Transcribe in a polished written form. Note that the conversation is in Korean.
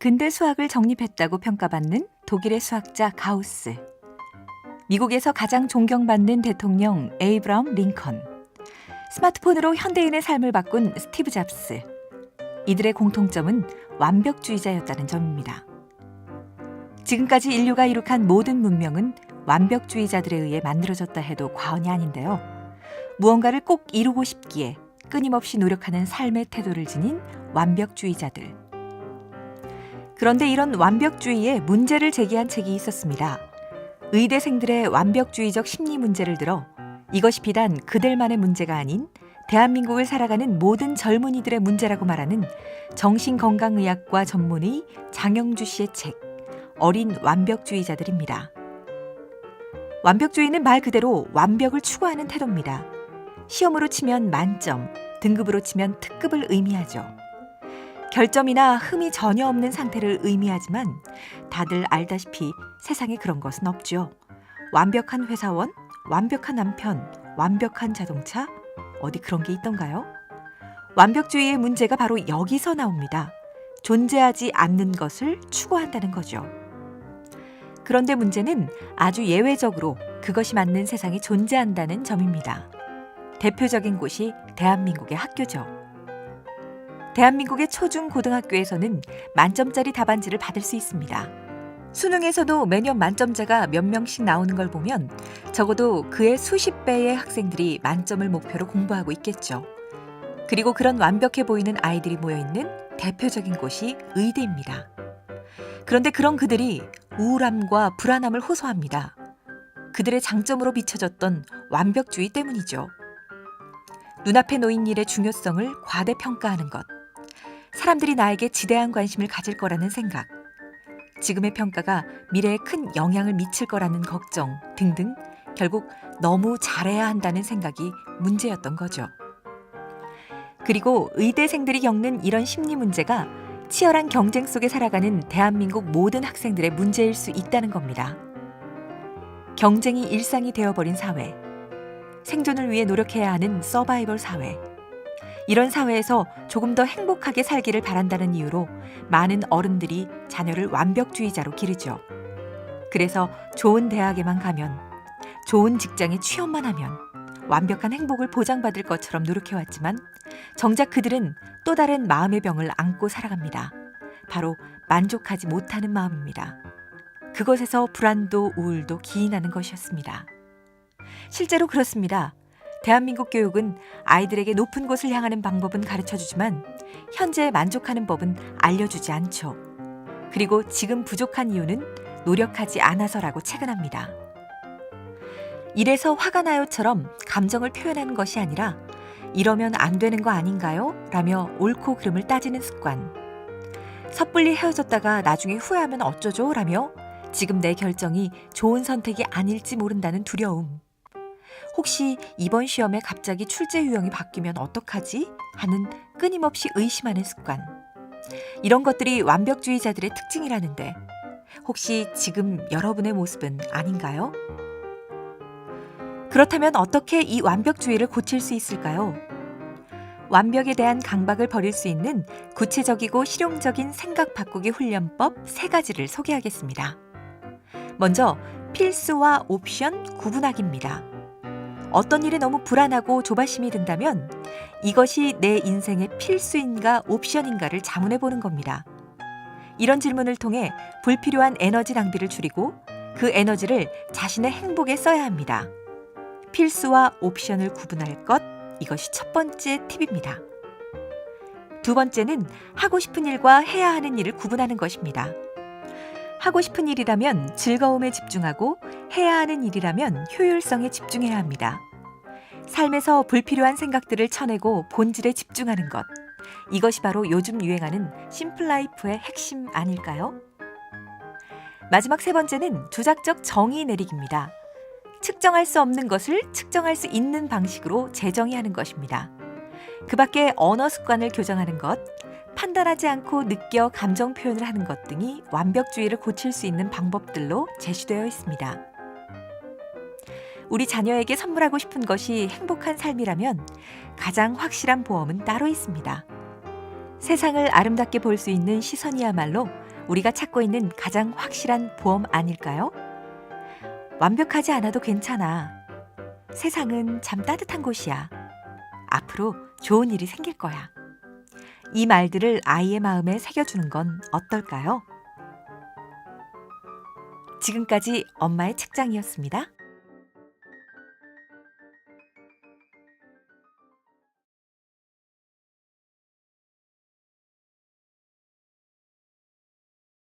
근대 수학을 정립했다고 평가받는 독일의 수학자 가우스, 미국에서 가장 존경받는 대통령 에이브러함 링컨, 스마트폰으로 현대인의 삶을 바꾼 스티브 잡스. 이들의 공통점은 완벽주의자였다는 점입니다. 지금까지 인류가 이룩한 모든 문명은 완벽주의자들에 의해 만들어졌다 해도 과언이 아닌데요. 무언가를 꼭 이루고 싶기에 끊임없이 노력하는 삶의 태도를 지닌 완벽주의자들. 그런데 이런 완벽주의에 문제를 제기한 책이 있었습니다. 의대생들의 완벽주의적 심리 문제를 들어 이것이 비단 그들만의 문제가 아닌 대한민국을 살아가는 모든 젊은이들의 문제라고 말하는 정신건강의학과 전문의 장영주 씨의 책, 어린 완벽주의자들입니다. 완벽주의는 말 그대로 완벽을 추구하는 태도입니다. 시험으로 치면 만점, 등급으로 치면 특급을 의미하죠. 결점이나 흠이 전혀 없는 상태를 의미하지만 다들 알다시피 세상에 그런 것은 없죠. 완벽한 회사원, 완벽한 남편, 완벽한 자동차, 어디 그런 게 있던가요? 완벽주의의 문제가 바로 여기서 나옵니다. 존재하지 않는 것을 추구한다는 거죠. 그런데 문제는 아주 예외적으로 그것이 맞는 세상이 존재한다는 점입니다. 대표적인 곳이 대한민국의 학교죠. 대한민국의 초중 고등학교에서는 만점짜리 답안지를 받을 수 있습니다. 수능에서도 매년 만점자가 몇 명씩 나오는 걸 보면 적어도 그의 수십 배의 학생들이 만점을 목표로 공부하고 있겠죠. 그리고 그런 완벽해 보이는 아이들이 모여있는 대표적인 곳이 의대입니다. 그런데 그런 그들이 우울함과 불안함을 호소합니다. 그들의 장점으로 비춰졌던 완벽주의 때문이죠. 눈앞에 놓인 일의 중요성을 과대평가하는 것, 사람들이 나에게 지대한 관심을 가질 거라는 생각, 지금의 평가가 미래에 큰 영향을 미칠 거라는 걱정 등등 결국 너무 잘해야 한다는 생각이 문제였던 거죠. 그리고 의대생들이 겪는 이런 심리 문제가 치열한 경쟁 속에 살아가는 대한민국 모든 학생들의 문제일 수 있다는 겁니다. 경쟁이 일상이 되어버린 사회, 생존을 위해 노력해야 하는 서바이벌 사회, 이런 사회에서 조금 더 행복하게 살기를 바란다는 이유로 많은 어른들이 자녀를 완벽주의자로 기르죠. 그래서 좋은 대학에만 가면, 좋은 직장에 취업만 하면 완벽한 행복을 보장받을 것처럼 노력해왔지만 정작 그들은 또 다른 마음의 병을 안고 살아갑니다. 바로 만족하지 못하는 마음입니다. 그것에서 불안도 우울도 기인하는 것이었습니다. 실제로 그렇습니다. 대한민국 교육은 아이들에게 높은 곳을 향하는 방법은 가르쳐주지만 현재 만족하는 법은 알려주지 않죠. 그리고 지금 부족한 이유는 노력하지 않아서라고 체근합니다. 이래서 화가 나요처럼 감정을 표현하는 것이 아니라 이러면 안 되는 거 아닌가요? 라며 옳고 그름을 따지는 습관. 섣불리 헤어졌다가 나중에 후회하면 어쩌죠? 라며 지금 내 결정이 좋은 선택이 아닐지 모른다는 두려움. 혹시 이번 시험에 갑자기 출제 유형이 바뀌면 어떡하지? 하는 끊임없이 의심하는 습관. 이런 것들이 완벽주의자들의 특징이라는데 혹시 지금 여러분의 모습은 아닌가요? 그렇다면 어떻게 이 완벽주의를 고칠 수 있을까요? 완벽에 대한 강박을 버릴 수 있는 구체적이고 실용적인 생각 바꾸기 훈련법 3가지를 소개하겠습니다. 먼저 필수와 옵션 구분하기입니다. 어떤 일에 너무 불안하고 조바심이 든다면 이것이 내 인생의 필수인가 옵션인가를 자문해 보는 겁니다. 이런 질문을 통해 불필요한 에너지 낭비를 줄이고 그 에너지를 자신의 행복에 써야 합니다. 필수와 옵션을 구분할 것, 이것이 첫 번째 팁입니다. 두 번째는 하고 싶은 일과 해야 하는 일을 구분하는 것입니다. 하고 싶은 일이라면 즐거움에 집중하고 해야 하는 일이라면 효율성에 집중해야 합니다. 삶에서 불필요한 생각들을 쳐내고 본질에 집중하는 것. 이것이 바로 요즘 유행하는 심플라이프의 핵심 아닐까요? 마지막 3번째는 주작적 정의 내리기입니다. 측정할 수 없는 것을 측정할 수 있는 방식으로 재정의하는 것입니다. 그 밖에 언어 습관을 교정하는 것, 판단하지 않고 느껴 감정 표현을 하는 것 등이 완벽주의를 고칠 수 있는 방법들로 제시되어 있습니다. 우리 자녀에게 선물하고 싶은 것이 행복한 삶이라면 가장 확실한 보험은 따로 있습니다. 세상을 아름답게 볼 수 있는 시선이야말로 우리가 찾고 있는 가장 확실한 보험 아닐까요? 완벽하지 않아도 괜찮아. 세상은 참 따뜻한 곳이야. 앞으로 좋은 일이 생길 거야. 이 말들을 아이의 마음에 새겨주는 건 어떨까요? 지금까지 엄마의 책장이었습니다.